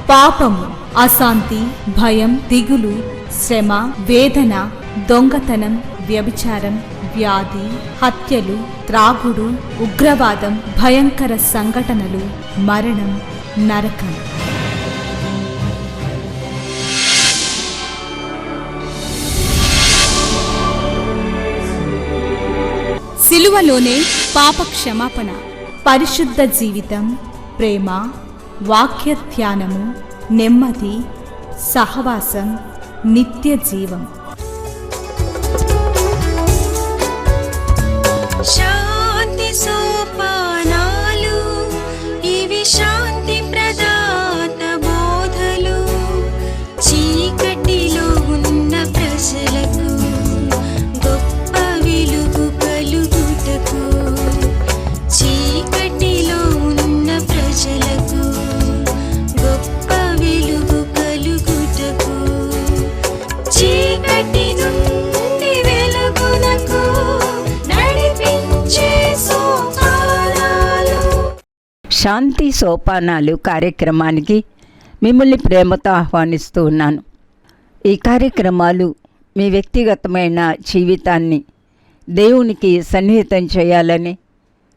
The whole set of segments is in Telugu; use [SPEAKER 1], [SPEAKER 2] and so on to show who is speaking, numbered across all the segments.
[SPEAKER 1] పాపము, అశాంతి, భయం, దిగులు, శ్రమ, వేదన, దొంగతనం, వ్యభిచారం, వ్యాధి, హత్యలు, త్రాగుడు, ఉగ్రవాదం, భయంకర సంఘటనలు, మరణం, నరకం. సిలువలోనే పాప క్షమాపణ, పరిశుద్ధ జీవితం, ప్రేమ, వాక్య ధ్యానము, నెమ్మది, సహవాసం, నిత్య జీవం.
[SPEAKER 2] శాంతి సోపానాలు, ఇవి శాంతి ప్రదాత బోధలు. చీకటిలో ఉన్న ప్రజలకు గొప్ప వెలుగు కలుగుటకు, చీకటిలో ఉన్న ప్రజలకు గొప్ప వెలుగు కలుగుటకు, చీకటి నుండి వెలుగునకు నడిపించే సోపానాలు.
[SPEAKER 3] శాంతి సోపానాలు కార్యక్రమానికి మిమ్మల్ని ప్రేమతో ఆహ్వానిస్తూ ఉన్నాను. ఈ కార్యక్రమాలు మీ వ్యక్తిగతమైన జీవితాన్ని దేవునికి సన్నిహితం చేయాలని,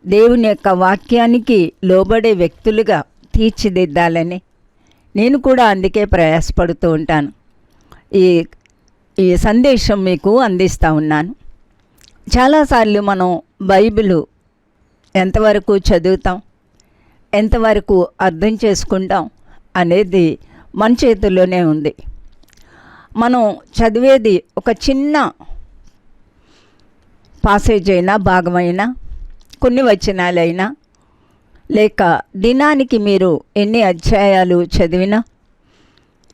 [SPEAKER 3] దేవుని యొక్క వాక్యానికి లోబడే వ్యక్తులుగా తీర్చిదిద్దాలని నేను కూడా అందుకే ప్రయాసపడుతూ ఉంటాను. ఈ సందేశం మీకు అందిస్తూ ఉన్నాను. చాలాసార్లు మనం బైబిలు ఎంతవరకు చదువుతాం, ఎంతవరకు అర్థం చేసుకుంటాం అనేది మన చేతుల్లోనే ఉంది. మనం చదివేది ఒక చిన్న పాసేజ్ అయినా, భాగమైనా, కొన్ని వచనాలైనా, లేక దినానికి మీరు ఎన్ని అధ్యాయాలు చదివినా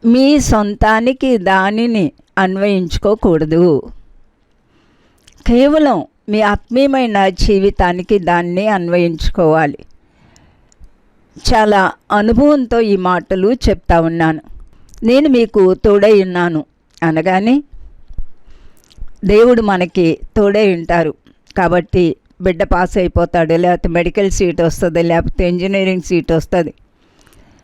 [SPEAKER 3] మీ సొంతానికి దానిని అన్వయించుకోకూడదు. కేవలం మీ ఆత్మీయమైన జీవితానికి దాన్ని అన్వయించుకోవాలి. చాలా అనుభవంతో ఈ మాటలు చెప్తా ఉన్నాను. నేను మీకు తోడై ఉన్నాను అనగానే దేవుడు మనకి తోడై ఉంటారు. కాబట్టి బిడ్డ పాస్ అయిపోతాడు, లేకపోతే మెడికల్ సీట్ వస్తుంది, లేకపోతే ఇంజనీరింగ్ సీట్ వస్తుంది,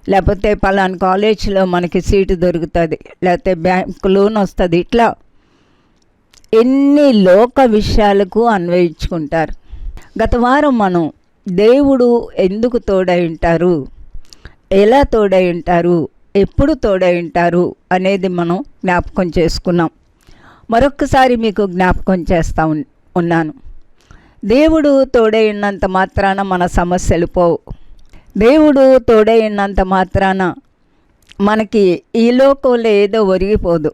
[SPEAKER 3] లేకపోతే పలానా కాలేజీలో మనకి సీటు దొరుకుతుంది, లేకపోతే బ్యాంక్ లోన్ వస్తుంది. ఇట్లా ఎన్ని లోక విషయాలకు అన్వయించుకుంటారు. గత వారం మనం దేవుడు ఎందుకు తోడై ఉంటారు, ఎలా తోడై ఉంటారు, ఎప్పుడు తోడై ఉంటారు అనేది మనం జ్ఞాపకం చేసుకున్నాం. మరొక్కసారి మీకు జ్ఞాపకం చేస్తూ ఉన్నాను. దేవుడు తోడై ఉన్నంత మాత్రాన మన సమస్యలు పోవు. దేవుడు తోడై ఉన్నంత మాత్రాన మనకి ఈ లోకంలో ఏదో ఒరిగిపోదు.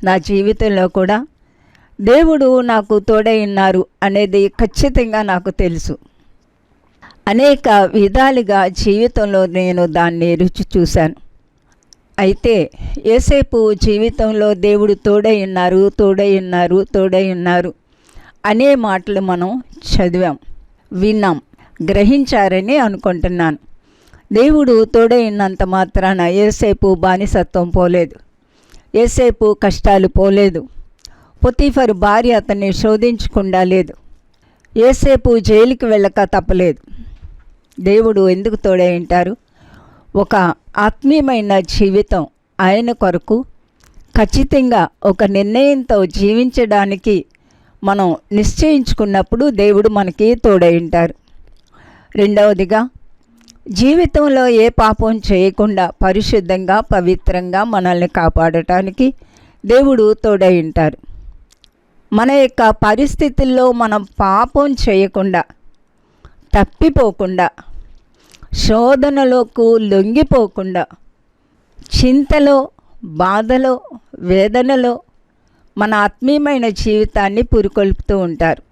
[SPEAKER 3] నా జీవితంలో కూడా దేవుడు నాకు తోడై ఉన్నారు అనేది ఖచ్చితంగా నాకు తెలుసు. అనేక విధాలుగా జీవితంలో నేను దాన్ని రుచి చూశాను. అయితే యోసేపు జీవితంలో దేవుడు తోడై ఉన్నారు, తోడై ఉన్నారు, తోడై ఉన్నారు అనే మాటలు మనం చదివాం, విన్నాం, గ్రహించారని అనుకుంటున్నాను. దేవుడు తోడై ఉన్నంత మాత్రాన యోసేపు బానిసత్వం పోలేదు, యోసేపు కష్టాలు పోలేదు, పొతీఫరు భార్య అతన్ని శోధించకుండా లేదు, యోసేపు జైలుకి వెళ్ళక తప్పలేదు. దేవుడు ఎందుకు తోడై ఉంటారు? ఒక ఆత్మీయమైన జీవితం ఆయన కొరకు ఖచ్చితంగా ఒక నిర్ణయంతో జీవించడానికి మనం నిశ్చయించుకున్నప్పుడు దేవుడు మనకి తోడై ఉంటారు. రెండవదిగా, జీవితంలో ఏ పాపం చేయకుండా పరిశుద్ధంగా, పవిత్రంగా మనల్ని కాపాడటానికి దేవుడు తోడై ఉంటారు. మన యొక్క పరిస్థితుల్లో మనం పాపం చేయకుండా, తప్పిపోకుండా, శోధనలోకి లొంగిపోకుండా, చింతలో, బాధలో, వేదనలో మన ఆత్మీయమైన జీవితాన్ని పురికొల్పుతూ ఉంటారు.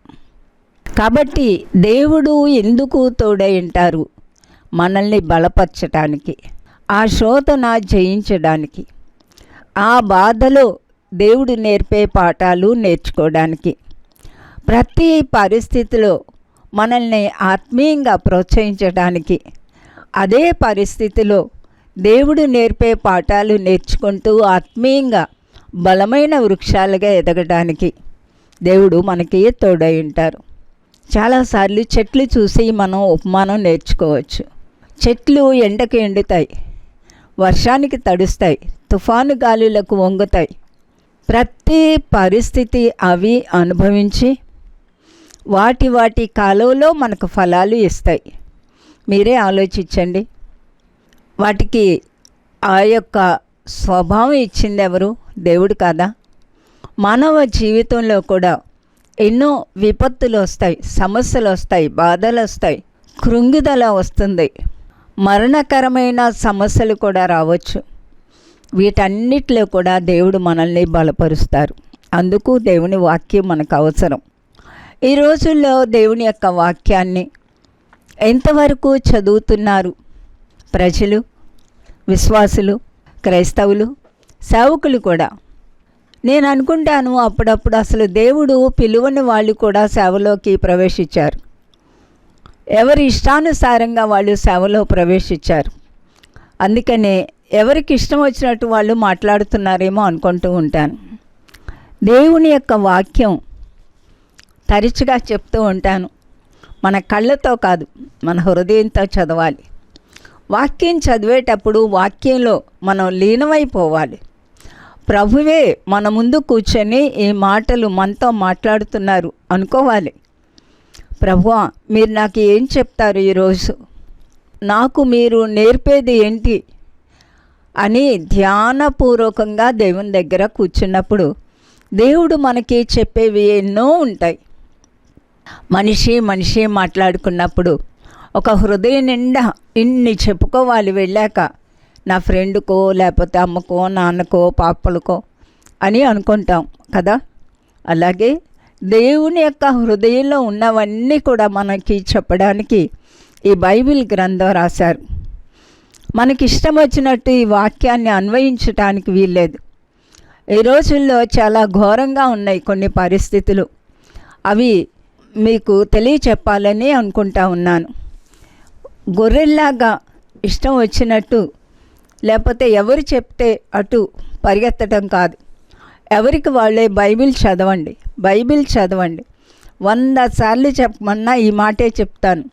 [SPEAKER 3] కాబట్టి దేవుడు ఎందుకు తోడై ఉంటారు? మనల్ని బలపరచడానికి, ఆ శోధన జయించడానికి, ఆ బాధలో దేవుడు నేర్పే పాఠాలు నేర్చుకోవడానికి, ప్రతి పరిస్థితిలో మనల్ని ఆత్మీయంగా ప్రోత్సహించడానికి, అదే పరిస్థితిలో దేవుడు నేర్పే పాఠాలు నేర్చుకుంటూ ఆత్మీయంగా బలమైన వృక్షాలుగా ఎదగడానికి దేవుడు మనకి తోడై ఉంటారు. చాలాసార్లు చెట్లు చూసి మనం ఉపమానం నేర్చుకోవచ్చు. చెట్లు ఎండకు ఎండుతాయి, వర్షానికి తడుస్తాయి, తుఫాను గాలులకు వంగుతాయి. ప్రతి పరిస్థితి అవి అనుభవించి వాటి వాటి కాలంలో మనకు ఫలాలు ఇస్తాయి. మీరే ఆలోచించండి. వాటికి ఆ యొక్క స్వభావం ఇచ్చింది ఎవరు? దేవుడు కాదా? మానవ జీవితంలో కూడా ఎన్నో విపత్తులు వస్తాయి, సమస్యలు వస్తాయి, బాధలు వస్తాయి, కృంగిదల వస్తుంది, మరణకరమైన సమస్యలు కూడా రావచ్చు. వీటన్నిటిలో కూడా దేవుడు మనల్ని బలపరుస్తారు. అందుకు దేవుని వాక్యం మనకు అవసరం. ఈ రోజుల్లో దేవుని యొక్క వాక్యాన్ని ఎంతవరకు చదువుతున్నారు ప్రజలు, విశ్వాసులు, క్రైస్తవులు, సేవకులు కూడా? నేను అనుకుంటాను అప్పుడప్పుడు అసలు దేవుడు పిలువని వాళ్ళు కూడా సేవలోకి ప్రవేశించారు. ఎవరి ఇష్టానుసారంగా వాళ్ళు సేవలో ప్రవేశించారు. అందుకనే ఎవరికి ఇష్టం వచ్చినట్టు వాళ్ళు మాట్లాడుతున్నారేమో అనుకుంటూ ఉంటాను. దేవుని యొక్క వాక్యం తరచుగా చెప్తూ ఉంటాను, మన కళ్ళతో కాదు, మన హృదయంతో చదవాలి. వాక్యం చదివేటప్పుడు వాక్యంలో మనం లీనమైపోవాలి. ప్రభువే మన ముందు కూర్చొని ఈ మాటలు మనతో మాట్లాడుతున్నారు అనుకోవాలి. ప్రభువా, మీరు నాకు ఏం చెప్తారు ఈరోజు? నాకు మీరు నేర్పేది ఏంటి అని ధ్యానపూర్వకంగా దేవుని దగ్గర కూర్చున్నప్పుడు దేవుడు మనకి చెప్పేవి ఎన్నో ఉంటాయి. మనిషి మాట్లాడుకున్నప్పుడు ఒక హృదయం నిండా ఇన్ని చెప్పుకోవాలి వెళ్ళాక, నా ఫ్రెండ్కో లేకపోతే అమ్మకో నాన్నకో పాపలకో అని అనుకుంటాం కదా. అలాగే దేవుని యొక్క హృదయంలో ఉన్నవన్నీ కూడా మనకి చెప్పడానికి ఈ బైబిల్ గ్రంథం రాశారు. మనకి ఇష్టం వచ్చినట్టు ఈ వాక్యాన్ని అన్వయించటానికి వీల్లేదు. ఈ రోజుల్లో చాలా ఘోరంగా ఉన్నాయి కొన్ని పరిస్థితులు. అవి మీకు తెలియచెప్పాలని అనుకుంటా ఉన్నాను. గొర్రెల్లాగా ఇష్టం వచ్చినట్టు లేకపోతే ఎవరు చెప్తే అటు పరిగెత్తడం కాదు. ఎవరికి వాళ్ళే బైబిల్ చదవండి, బైబిల్ చదవండి. 100 సార్లు చెప్పమన్నా ఈ మాటే చెప్తాను.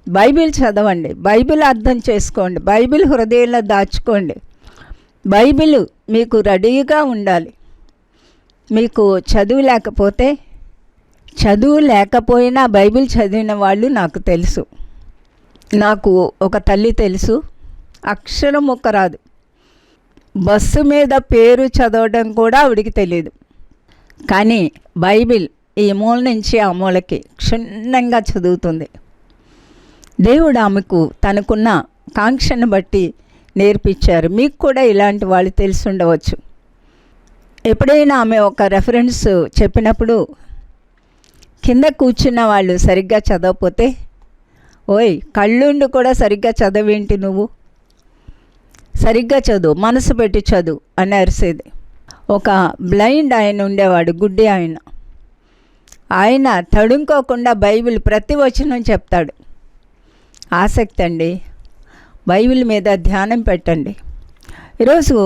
[SPEAKER 3] బైబిల్ చదవండి, బైబిల్ అర్థం చేసుకోండి, బైబిల్ హృదయంలో దాచుకోండి. బైబిల్ మీకు రెడీగా ఉండాలి. మీకు చదువు లేకపోయినా బైబిల్ చదివిన వాళ్ళు నాకు తెలుసు. నాకు ఒక తల్లి తెలుసు, అక్షరం ముక్క రాదు. బస్సు మీద పేరు చదవడం కూడా ఆవిడికి తెలియదు. కానీ బైబిల్ ఈ మూల నుంచి ఆ మూలకి క్షుణ్ణంగా చదువుతుంది. దేవుడు ఆమెకు తనకున్న కాంక్షను బట్టి నేర్పించారు. మీకు కూడా ఇలాంటి వాళ్ళు తెలిసి ఉండవచ్చు. ఎప్పుడైనా ఆమె ఒక రెఫరెన్స్ చెప్పినప్పుడు కింద కూర్చున్న వాళ్ళు సరిగ్గా చదవకపోతే, ఓయ్ కళ్ళుండి కూడా సరిగ్గా చదవేంటి నువ్వు, సరిగ్గా చదువు, మనసు పెట్టి చదువు అని అరిసేది. ఒక బ్లైండ్ ఆయన ఉండేవాడు, గుడ్డి ఆయన. ఆయన తడుముకోకుండా బైబిల్ ప్రతి వచనం చెప్తాడు. ఆసక్తి అండి, బైబిల్ మీద ధ్యానం పెట్టండి. ఈరోజు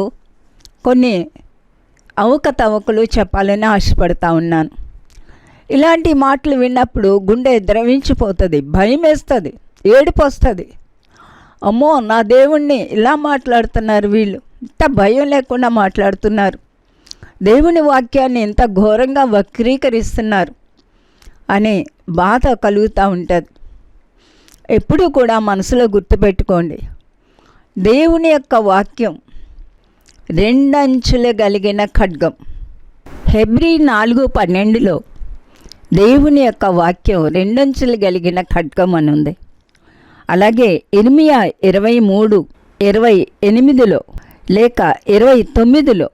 [SPEAKER 3] కొన్ని అవకతవకలు చెప్పాలని ఆశపడతా ఉన్నాను. ఇలాంటి మాటలు విన్నప్పుడు గుండె ద్రవించిపోతుంది, భయం వేస్తుంది, ఏడుపు వస్తుంది. అమ్మో, నా దేవుణ్ణి ఇలా మాట్లాడుతున్నారు వీళ్ళు, ఇంత భయం లేకుండా మాట్లాడుతున్నారు, దేవుని వాక్యాన్ని ఇంత ఘోరంగా వక్రీకరిస్తున్నారు అనే బాధ కలుగుతూ ఉంటుంది. ఎప్పుడూ కూడా మనసులో గుర్తుపెట్టుకోండి, దేవుని యొక్క వాక్యం 2 అంచులు కలిగిన ఖడ్గం. హెబ్రీ 4:12లో దేవుని యొక్క వాక్యం 2 అంచులు కలిగిన ఖడ్గం అని ఉంది. అలాగే ఇర్మియా 23:28లో లేక 29లో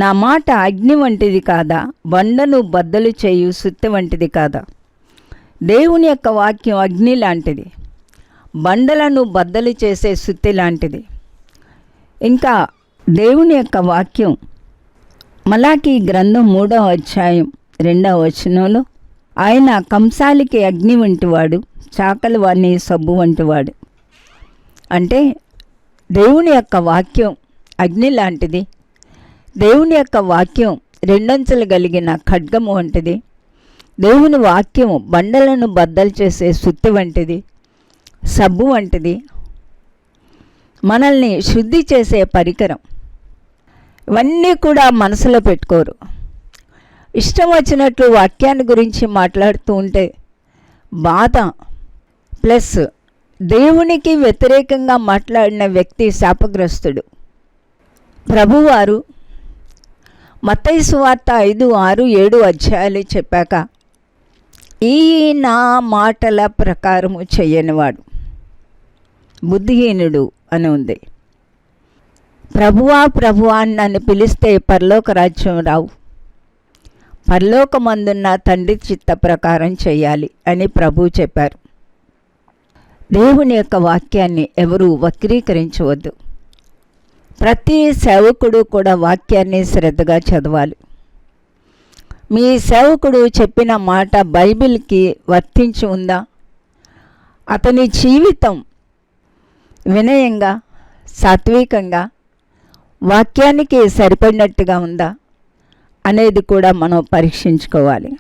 [SPEAKER 3] నా మాట అగ్ని వంటిది కాదా, బండను బద్దలు చేయు సుత్తి వంటిది కాదా. దేవుని యొక్క వాక్యం అగ్ని లాంటిది, బండలను బద్దలు చేసే సుత్తి లాంటిది. ఇంకా దేవుని యొక్క వాక్యం మలాకీ గ్రంథం 3వ అధ్యాయం 2వ వచనంలో ఆయన కంసాలికి అగ్ని వంటివాడు, చాకలి వాణ్ణి సబ్బు వంటివాడు. అంటే దేవుని యొక్క వాక్యం అగ్ని లాంటిది, దేవుని యొక్క వాక్యం 2 అంచులు కలిగిన ఖడ్గము వంటిది, దేవుని వాక్యం బండలను బద్దలు చేసే సుత్తి వంటిది, సబ్బు వంటిది. మనల్ని శుద్ధి చేసే పరికరం. ఇవన్నీ కూడా మనసులో పెట్టుకోరు. ఇష్టం వచ్చినట్లు వాక్యాన్ని గురించి మాట్లాడుతూ ఉంటే బాధ, ప్లస్ దేవునికి వ్యతిరేకంగా మాట్లాడిన వ్యక్తి శాపగ్రస్తుడు. ప్రభువారు మత్తయి సువార్త 5, 6, 7 అధ్యాయాలు చెప్పాక, ఈ నా మాటల ప్రకారము చెయ్యనివాడు బుద్ధిహీనుడు అని ఉంది. ప్రభువా ప్రభువా అని నన్ను పిలిస్తే పరలోక రాజ్యం రావు, పరలోకమందున్న తండ్రి చిత్త ప్రకారం చేయాలి అని ప్రభువు చెప్పారు. దేవుని యొక్క వాక్యాన్ని ఎవరూ వక్రీకరించవద్దు. ప్రతి సేవకుడు కూడా వాక్యాన్ని శ్రద్ధగా చదవాలి. మీ సేవకుడు చెప్పిన మాట బైబిల్కి వర్తించి ఉందా? అతని జీవితం వినయంగా, సాత్వికంగా, వాక్యానికి సరిపడినట్టుగా ఉందా అనేది కూడా మనం పరీక్షించుకోవాలి.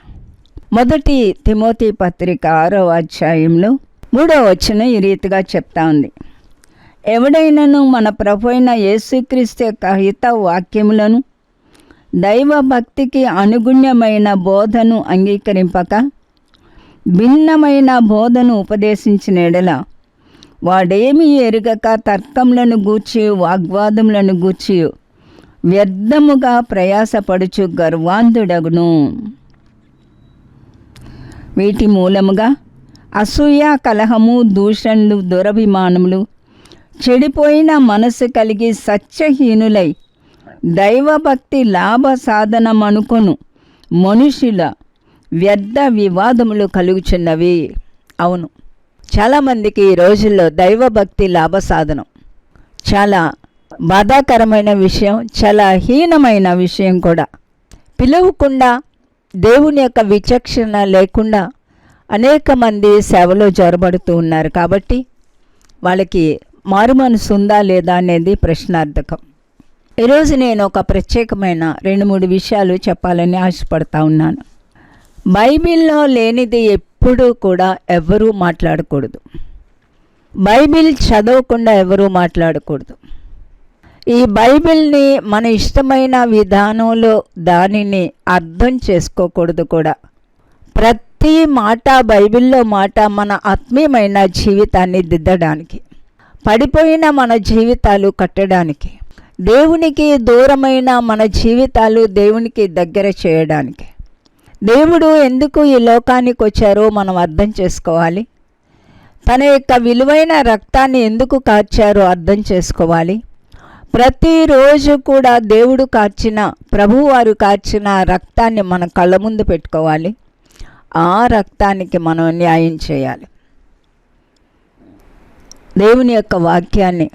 [SPEAKER 3] మొదటి తిమోతి పత్రిక 6వ అధ్యాయంలో 3వ వచనం ఈ రీతిగా చెప్తా ఉంది. ఎవడైనను మన ప్రభు అయిన యేసుక్రీస్తు యొక్క హిత వాక్యములను దైవ భక్తికి అనుగుణ్యమైన బోధను అంగీకరింపక భిన్నమైన బోధను ఉపదేశించిన ఎడల వాడేమీ ఎరుగక తర్కములను గూర్చి వాగ్వాదములను గూర్చి వ్యర్థముగా ప్రయాసపడుచు గర్వాంధుడగును. వీటి మూలముగా అసూయ, కలహము, దూషణలు, దురభిమానములు, చెడిపోయిన మనసు కలిగి సత్యహీనులై దైవభక్తి లాభ సాధనమనుకొను మనుషుల వ్యర్థ వివాదములు కలుగుచున్నవి. అవును, చాలామందికి ఈ రోజుల్లో దైవభక్తి లాభ సాధనం చాలా బాధాకరమైన విషయం, చాలా హీనమైన విషయం కూడా. పిలవకుండా, దేవుని యొక్క విచక్షణ లేకుండా అనేక మంది సేవలో జొరబడుతూ ఉన్నారు. కాబట్టి వాళ్ళకి మారుమనసు ఉందా లేదా అనేది ప్రశ్నార్థకం. ఈరోజు నేను ఒక ప్రత్యేకమైన 2-3 విషయాలు చెప్పాలని ఆశపడతా ఉన్నాను. బైబిల్లో లేనిది ఎప్పుడూ కూడా ఎవరూ మాట్లాడకూడదు. బైబిల్ చదవకుండా ఎవరూ మాట్లాడకూడదు. ఈ బైబిల్ని మన ఇష్టమైన విధానంలో దానిని అర్థం చేసుకోకూడదు కూడా. ప్రతి మాట, బైబిల్లో మాట మన ఆత్మీయమైన జీవితాన్ని దిద్దడానికి, పడిపోయిన మన జీవితాలు కట్టడానికి, దేవునికి దూరమైన మన జీవితాలు దేవునికి దగ్గర చేయడానికి, దేవుడు ఎందుకు ఈ లోకానికి వచ్చారో మనం అర్థం చేసుకోవాలి. తన యొక్క విలువైన రక్తాన్ని ఎందుకు కార్చారో అర్థం చేసుకోవాలి. ప్రతిరోజు కూడా దేవుడు కార్చిన, ప్రభువారు కార్చిన రక్తాన్ని మన కళ్ళ ముందు పెట్టుకోవాలి. ఆ రక్తానికి మనం న్యాయం చేయాలి. దేవుని యొక్క వాక్యాన్ని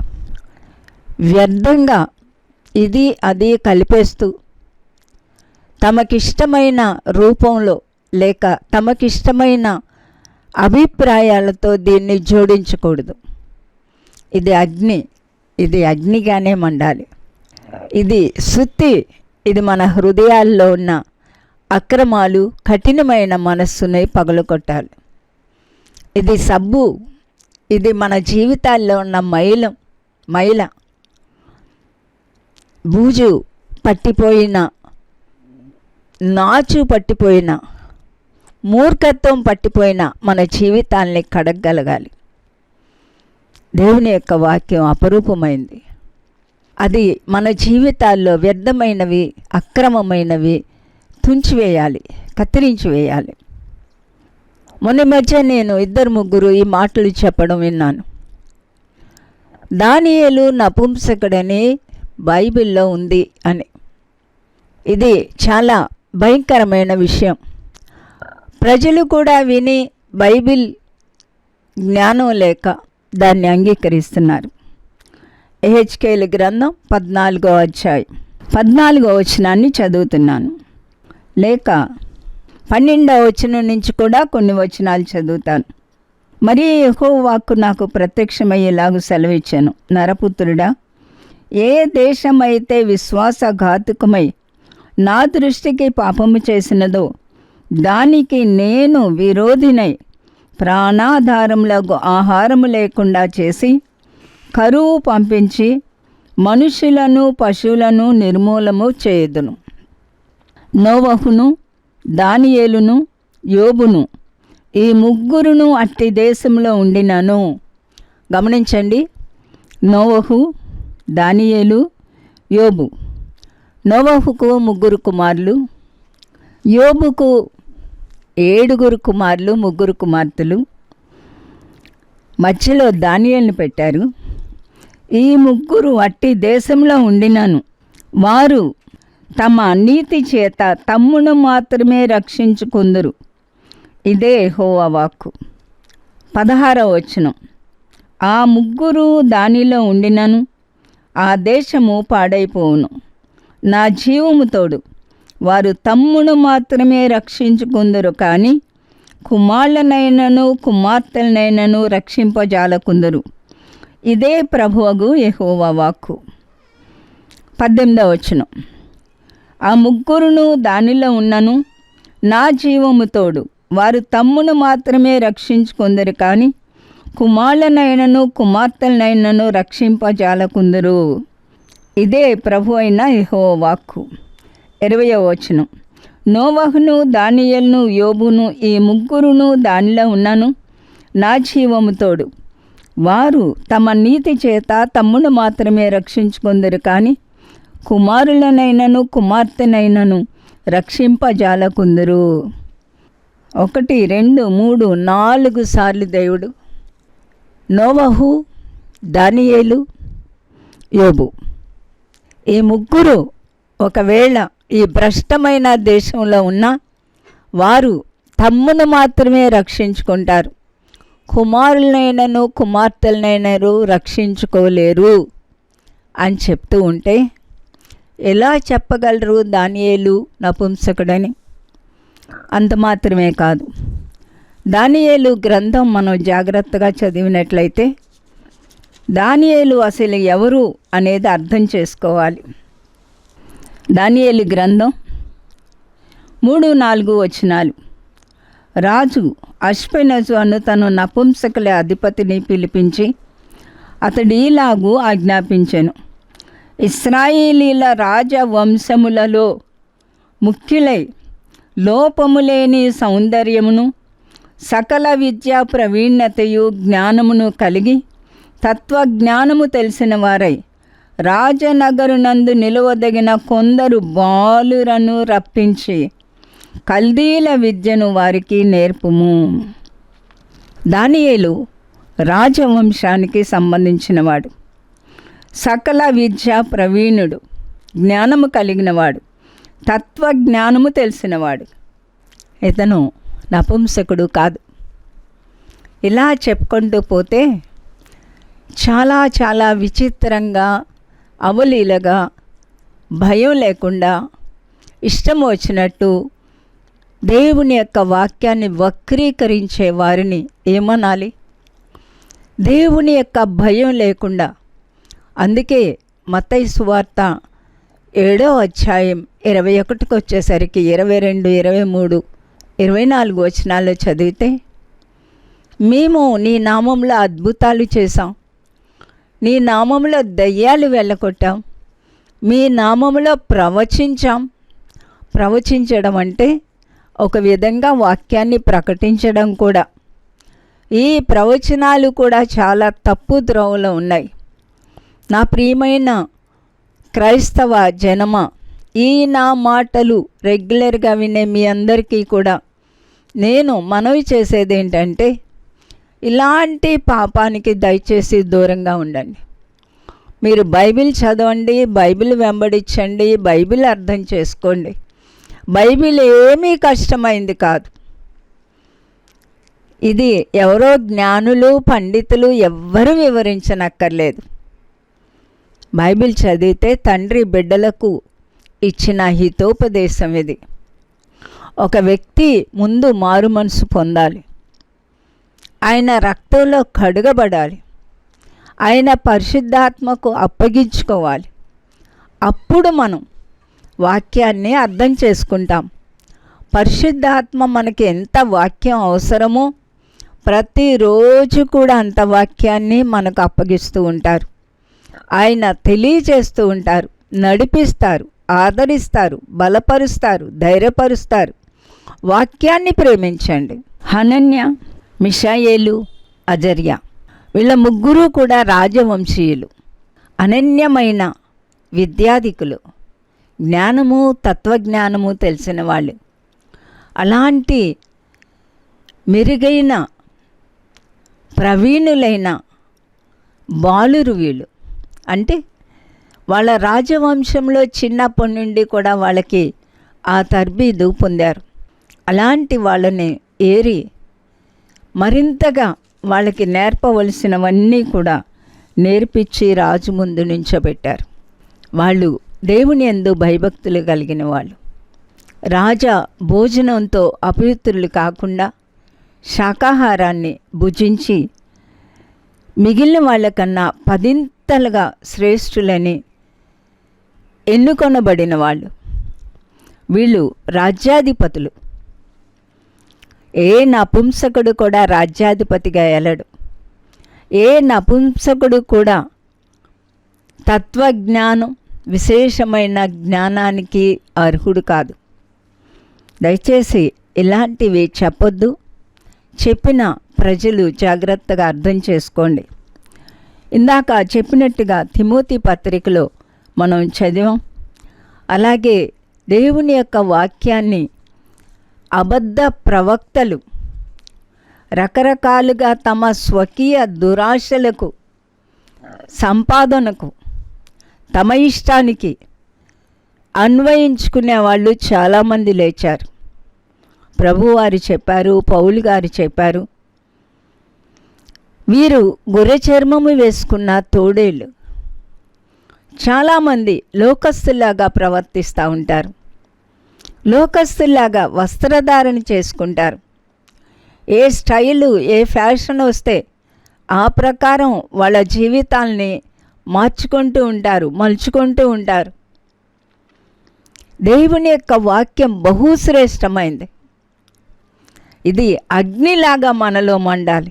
[SPEAKER 3] వ్యర్థంగా ఇది అది కలిపేస్తూ తమకిష్టమైన రూపంలో లేక తమకిష్టమైన అభిప్రాయాలతో దీన్ని జోడించకూడదు. ఇది అగ్ని, ఇది అగ్నిగానే మండాలి. ఇది సుత్తి, ఇది మన హృదయాల్లో ఉన్న అక్రమాలు, కఠినమైన మనస్సుని పగలగొట్టాలి. ఇది సబ్బు, ఇది మన జీవితాల్లో ఉన్న మైల, బూజు పట్టిపోయిన, నాచు పట్టిపోయిన, మూర్ఖత్వం పట్టిపోయిన మన జీవితాల్ని కడగగలగాలి. దేవుని యొక్క వాక్యం అపరూపమైంది. అది మన జీవితాల్లో వ్యర్థమైనవి, అక్రమమైనవి తుంచివేయాలి, కత్తిరించి వేయాలి. మొన్న మధ్య నేను 2-3 ఈ మాటలు చెప్పడం విన్నాను. దానియేలు నపుంసకుడని బైబిల్లో ఉంది అని. ఇది చాలా భయంకరమైన విషయం. ప్రజలు కూడా విని బైబిల్ జ్ఞానం లేక దాన్ని అంగీకరిస్తున్నారు. ఎహెచ్కేలు గ్రంథం 14వ అధ్యాయం 14వ వచనాన్ని చదువుతున్నాను, లేక 12వ వచనం నుంచి కూడా కొన్ని వచనాలు చదువుతాను. మరి యెహోవా వాక్కు నాకు ప్రత్యక్షమయ్యేలాగు సెలవిచ్చాను. నరపుత్రుడా, ఏ దేశమైతే విశ్వాసఘాతుకమై నా దృష్టికి పాపము చేసినదో దానికి నేను విరోధినై ప్రాణాధారములకు ఆహారము లేకుండా చేసి కరువు పంపించి మనుషులను పశువులను నిర్మూలము చేయుదును. నోవహును, దానియేలును, యోబును ఈ ముగ్గురును అట్టి దేశంలో ఉండినను. గమనించండి, నోవహు, దానియేలు, యోబు. నోవహుకు 3 కుమారులు, యోబుకు 7 కుమారులు, 3 కుమార్తెలు. మధ్యలో దానియేలును పెట్టారు. ఈ ముగ్గురు అట్టి దేశంలో ఉండినను వారు తమ నీతి చేత తమ్మును మాత్రమే రక్షించుకుందురు. ఇదే యెహోవా వాక్కు. 16వ వచనం. ఆ ముగ్గురు దానిలో ఉండినను ఆ దేశము పాడైపోవును. నా జీవము తోడు వారు తమ్మును మాత్రమే రక్షించుకుందరు, కానీ కుమారులనైనను కుమార్తెలనైనను రక్షింపజాలకుందరు. ఇదే ప్రభువగు యెహోవా వాక్కు. 18వ వచనం. ఆ ముగ్గురును దానిలో ఉన్నను నా జీవము తోడు వారు తమ్మును మాత్రమే రక్షించుకుందరు, కానీ కుమారులనైనను కుమార్తెలనైనను రక్షింపజాలకుందరు. ఇదే ప్రభు అయిన యెహోవా వాక్కు. 20వ వచనం. నోవహును, దానియేలును, యోబును ఈ ముగ్గురును దానిలో ఉన్నను నా జీవము తోడు వారు తమ నీతి చేత తమ్మును మాత్రమే రక్షించుకుందరు, కానీ కుమారులనైనను కుమార్తెనైనను రక్షింపజాలకుందరు. 1, 2, 3, 4 సార్లు దేవుడు నోవహు, దానియేలు, యోబు ఈ ముగ్గురు ఒకవేళ ఈ భ్రష్టమైన దేశంలో ఉన్న వారు తమ్మును మాత్రమే రక్షించుకుంటారు, కుమారులనైనను కుమార్తెలనైనను రక్షించుకోలేరు అని చెప్తూ ఉంటే ఎలా చెప్పగలరు దానియేలు నపుంసకుడని? అంత మాత్రమే కాదు, దానియేలు గ్రంథం మనం జాగ్రత్తగా చదివినట్లయితే దానియేలు అసలు ఎవరు అనేది అర్థం చేసుకోవాలి. దానియేలు గ్రంథం 3-4 వచనాలు. రాజు అష్పెనజు అను తను నపుంసకుల అధిపతిని పిలిపించి అతడు ఈలాగు ఆజ్ఞాపించెను. ఇశ్రాయేలీల రాజవంశములలో ముఖ్యులై లోపములేని సౌందర్యమును సకల విద్యా ప్రవీణతయు జ్ఞానమును కలిగి తత్వజ్ఞానము తెలిసిన వారై రాజనగరునందు నిలువదగిన కొందరు బాలురను రప్పించి కల్దీల విద్యను వారికి నేర్పుము. దానియేలు రాజవంశానికి సంబంధించినవాడు, సకల విద్యా ప్రవీణుడు, జ్ఞానము కలిగినవాడు, తత్వజ్ఞానము తెలిసినవాడు. ఇతను నపుంసకుడు కాదు. ఇలా చెప్పుకుంటూ పోతే చాలా చాలా విచిత్రంగా, అవలీలగా, భయం లేకుండా ఇష్టం వచ్చినట్టు దేవుని యొక్క వాక్యాన్ని వక్రీకరించే వారిని ఏమనాలి? దేవుని యొక్క భయం లేకుండా. అందుకే మత్తయి సువార్త 7వ అధ్యాయం 21కి వచ్చేసరికి 22, 23, 24 వచనాల్లో చదివితే, మేము నీ నామంలో అద్భుతాలు చేశాం, నీ నామంలో దయ్యాలు వెళ్ళగొట్టాం, మీ నామంలో ప్రవచించాం. ప్రవచించడం అంటే ఒక విధంగా వాక్యాన్ని ప్రకటించడం కూడా. ఈ ప్రవచనాలు కూడా చాలా తప్పు ద్రోవలో ఉన్నాయి. నా ప్రియమైన క్రైస్తవ జనమ, ఈ నా మాటలు రెగ్యులర్గా వినే మీ అందరికీ కూడా నేను మనవి చేసేది ఏంటంటే, ఇలాంటి పాపానికి దయచేసి దూరంగా ఉండండి. మీరు బైబిల్ చదవండి, బైబిల్ వెంబడించండి, బైబిల్ అర్థం చేసుకోండి. బైబిల్ ఏమీ కష్టమైంది కాదు. ఇది ఎవరో జ్ఞానులు, పండితులు ఎవ్వరూ వివరించనక్కర్లేదు. బైబిల్ చదివితే తండ్రి బిడ్డలకు ఇచ్చిన హితోపదేశం ఇది. ఒక వ్యక్తి ముందు మారు మనసు పొందాలి, ఆయన రక్తంలో కడుగబడాలి, ఆయన పరిశుద్ధాత్మకు అప్పగించుకోవాలి. అప్పుడు మనం వాక్యాన్ని అర్థం చేసుకుంటాం. పరిశుద్ధాత్మ మనకి ఎంత వాక్యం అవసరమో, ప్రతిరోజు కూడా అంత వాక్యాన్ని మనకు అప్పగిస్తూ ఉంటారు. ఆయన తెలియజేస్తూ ఉంటారు, నడిపిస్తారు, ఆదరిస్తారు, బలపరుస్తారు, ధైర్యపరుస్తారు. వాక్యాన్ని ప్రేమించండి. హనన్య, మిషాయేలు, అజర్యా వీళ్ళ ముగ్గురు కూడా రాజవంశీయులు, అనన్యమైన విద్యాధికులు, జ్ఞానము తత్వజ్ఞానము తెలిసిన వాళ్ళు. అలాంటి మెరుగైన ప్రవీణులైన బాలురు వీళ్ళు. అంటే వాళ్ళ రాజవంశంలో చిన్నప్పటి నుండి కూడా వాళ్ళకి ఆ తర్బీదు పొందారు. అలాంటి వాళ్ళని ఏరి మరింతగా వాళ్ళకి నేర్పవలసినవన్నీ కూడా నేర్పించి రాజు ముందు నుంచోబెట్టారు. వాళ్ళు దేవుని యందు భయభక్తులు కలిగిన వాళ్ళు. రాజా భోజనంతో అపవిత్రులు కాకుండా శాకాహారాన్ని భుజించి మిగిలిన వాళ్ళకన్నా 10 శ్రేష్ఠులని ఎన్నుకొనబడిన వాళ్ళు. వీళ్ళు రాజ్యాధిపతులు. ఏ నపుంసకుడు కూడా రాజ్యాధిపతిగా ఎలడు. ఏ నపుంసకుడు కూడా తత్వజ్ఞానం, విశేషమైన జ్ఞానానికి అర్హుడు కాదు. దయచేసి ఇలాంటివి చెప్పొద్దు. చెప్పిన ప్రజలు జాగ్రత్తగా అర్థం చేసుకోండి. ఇందాక చెప్పినట్టుగా తిమోతి పత్రికలో మనం చదివాం. అలాగే దేవుని యొక్క వాక్యాన్ని అబద్ధ ప్రవక్తలు రకరకాలుగా తమ స్వకీయ దురాశలకు, సంపాదనకు, తమ ఇష్టానికి అన్వయించుకునే వాళ్ళు చాలామంది లేచారు. ప్రభువారు చెప్పారు, పౌలు గారు చెప్పారు, వీరు గొర్రె చర్మము వేసుకున్న తోడేళ్ళు. చాలామంది లోకస్తుల్లాగా ప్రవర్తిస్తూ ఉంటారు. లోకస్తుల్లాగా వస్త్రధారణ చేసుకుంటారు. ఏ స్టైలు, ఏ ఫ్యాషన్ వస్తే ఆ ప్రకారం వాళ్ళ జీవితాల్ని మార్చుకుంటూ ఉంటారు, మలుచుకుంటూ ఉంటారు. దేవుని యొక్క వాక్యం బహుశ్రేష్టమైంది. ఇది అగ్నిలాగా మనలో మండాలి.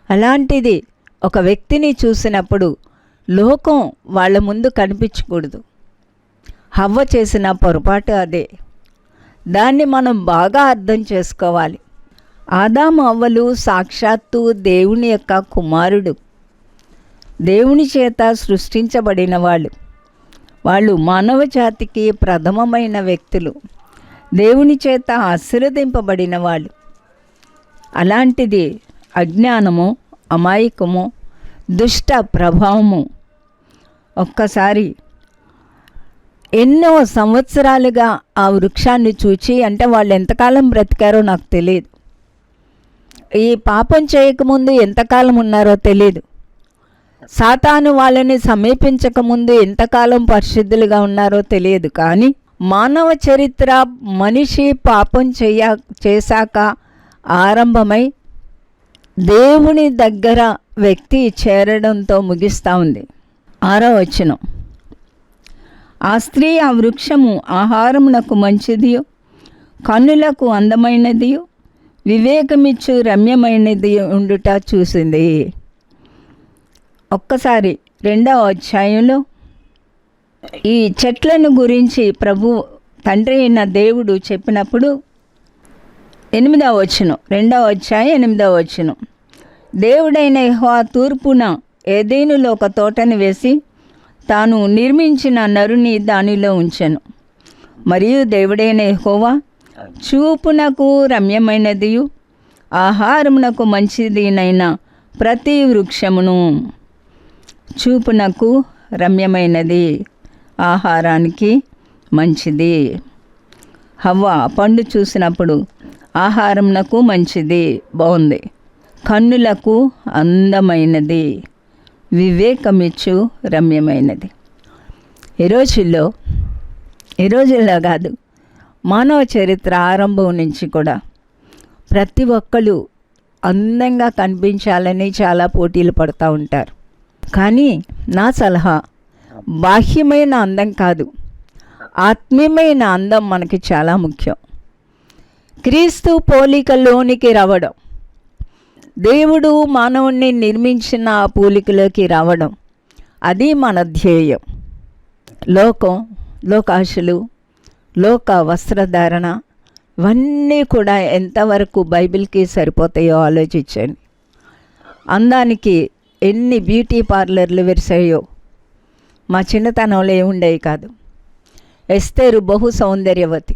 [SPEAKER 3] అలాంటిది ఒక వ్యక్తిని చూసినప్పుడు లోకం వాళ్ళ ముందు కనిపించకూడదు. హవ్వ చేసిన పొరపాటు అదే. దాన్ని మనం బాగా అర్థం చేసుకోవాలి. ఆదాము అవ్వలు సాక్షాత్తు దేవుని యొక్క కుమారుడు, దేవుని చేత సృష్టించబడిన వాళ్ళు మానవ జాతికి ప్రథమమైన వ్యక్తులు, దేవుని చేత ఆశీర్వదింపబడిన వాళ్ళు. అలాంటిది అజ్ఞానము, అమాయకము, దుష్ట ప్రభావము ఒక్కసారి ఎన్నో సంవత్సరాలుగా ఆ వృక్షాన్ని చూచి, అంటే వాళ్ళు ఎంతకాలం బ్రతికారో నాకు తెలియదు, ఈ పాపం చేయకముందు ఎంతకాలం ఉన్నారో తెలియదు, సాతాను వాళ్ళని సమీపించకముందు ఎంతకాలం పరిశుద్ధులుగా ఉన్నారో తెలియదు. కానీ మానవ చరిత్ర మనిషి పాపం చేశాక ఆరంభమై దేవుని దగ్గర వ్యక్తి చేరడంతో ముగిస్తూ ఉంది. 6వ వచనం, ఆ స్త్రీ ఆ వృక్షము ఆహారమునకు మంచిదియు, కన్నులకు అందమైనదియు, వివేకమిచ్చు రమ్యమైనది ఉండుట చూసింది. ఒక్కసారి 2వ అధ్యాయంలో ఈ చెట్లను గురించి ప్రభు తండ్రి అయిన దేవుడు చెప్పినప్పుడు 8వ వచనం, 2వ అధ్యాయం 8వ వచనం, దేవుడైన యెహోవా తూర్పున ఏదెనులో ఒక తోటని వేసి తాను నిర్మించిన నరుని దానిలో ఉంచెను. మరియు దేవుడైన యెహోవా చూపునకు రమ్యమైనదియు ఆహారమునకు మంచిదినైన ప్రతి వృక్షమును, చూపునకు రమ్యమైనది, ఆహారానికి మంచిది. హవ్వ పండు చూసినప్పుడు ఆహారమునకు మంచిది, బాగుంది, కన్నులకు అందమైనది, వివేకమిచ్చు రమ్యమైనది. ఈ రోజుల్లో కాదు, మానవ చరిత్ర ఆరంభం నుంచి కూడా ప్రతి ఒక్కళ్ళు అందంగా కనిపించాలని చాలా పోటీలు పడుతూ ఉంటారు. కానీ నా సలహా, బాహ్యమైన అందం కాదు, ఆత్మీయమైన అందం మనకి చాలా ముఖ్యం. క్రీస్తు పోలికలోనికి రావడం, దేవుడు మానవుణ్ణి నిర్మించిన ఆ పోలికలోకి రావడం, అది మన ధ్యేయం. లోకం, లోకాశలు, లోక వస్త్రధారణ ఇవన్నీ కూడా ఎంతవరకు బైబిల్కి సరిపోతాయో ఆలోచించండి. అందానికి ఎన్ని బ్యూటీ పార్లర్లు వెరిసాయో మా చిన్నతనంలో ఏముండేవి కాదు. ఎస్తేరు బహు సౌందర్యవతి,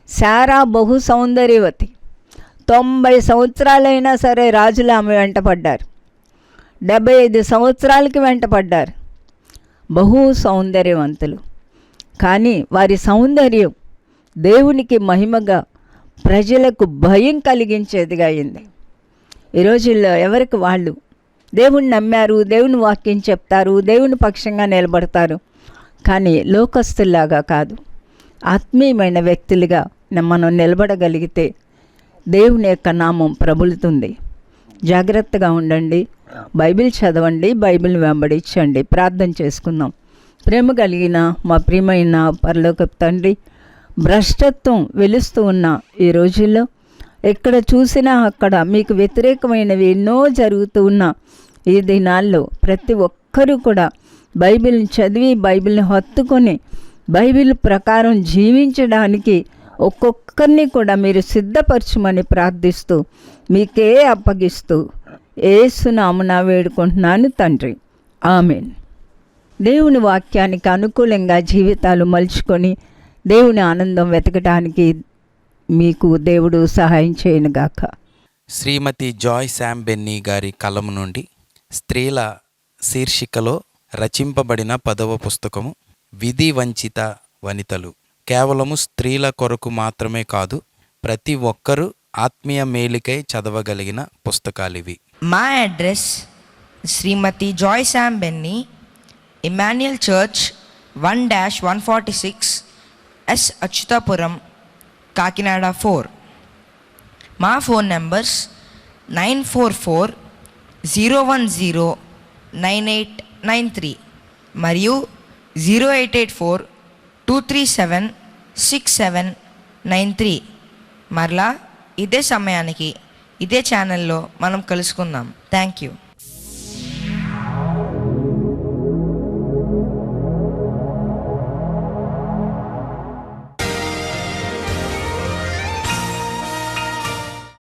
[SPEAKER 3] శారా బహు సౌందర్యవతి. 90 సంవత్సరాలైనా సరే రాజులు ఆమె వెంటపడ్డారు. 75 సంవత్సరాలకి వెంటపడ్డారు. బహు సౌందర్యవంతులు. కానీ వారి సౌందర్యం దేవునికి మహిమగా, ప్రజలకు భయం కలిగించేదిగా అయింది. ఈ రోజుల్లో ఎవరికి వాళ్ళు దేవుని నమ్మారు, దేవుని వాక్యం చెప్తారు, దేవుని పక్షంగా నిలబడతారు. కానీ లోకస్తుల్లాగా కాదు, ఆత్మీయమైన వ్యక్తులుగా మనం నిలబడగలిగితే దేవుని యొక్క నామం ప్రబలుతుంది. జాగ్రత్తగా ఉండండి, బైబిల్ చదవండి, బైబిల్ వెంబడించండి. ప్రార్థన చేసుకుందాం. ప్రేమ కలిగిన మా ప్రియమైన పరలోకపు తండ్రి, భ్రష్టత్వం వెలుస్తూ ఉన్న ఈ రోజుల్లో ఎక్కడ చూసినా అక్కడ మీకు వ్యతిరేకమైనవి ఎన్నో జరుగుతూ ఉన్న ఈ దినాల్లో ప్రతి ఒక్కరూ కూడా బైబిల్ని చదివి, బైబిల్ని హత్తుకొని, బైబిల్ ప్రకారం జీవించడానికి ఒక్కొక్కరిని కూడా మీరు సిద్ధపరచమని ప్రార్థిస్తూ, మీకే అప్పగిస్తూ యేసు నామమున వేడుకుంటున్నాను తండ్రి, ఆమేన్. దేవుని వాక్యానికి అనుకూలంగా జీవితాలు మలుచుకొని దేవుని ఆనందం వెతకడానికి మీకు దేవుడు సహాయం చేయనుగాక.
[SPEAKER 4] శ్రీమతి జాయ్ శామ్ బెన్నీ గారి కలము నుండి స్త్రీల శీర్షికలో రచింపబడిన 10వ పుస్తకము విధి వంచిత వనితలు. కేవలము స్త్రీల కొరకు మాత్రమే కాదు, ప్రతి ఒక్కరూ ఆత్మీయ మేలుకై చదవగలిగిన పుస్తకాలివి.
[SPEAKER 5] మా address Shrimati Joy Sam Benny, Emmanuel church 1-146 S Achyutapuram, Kakinada 4. మా ఫోన్ నంబర్స్ 944-010-9893 మరియు 0884-237-6793. మరలా ఇదే సమయానికి ఇదే ఛానల్లో మనం కలుసుకుందాం. Thank you.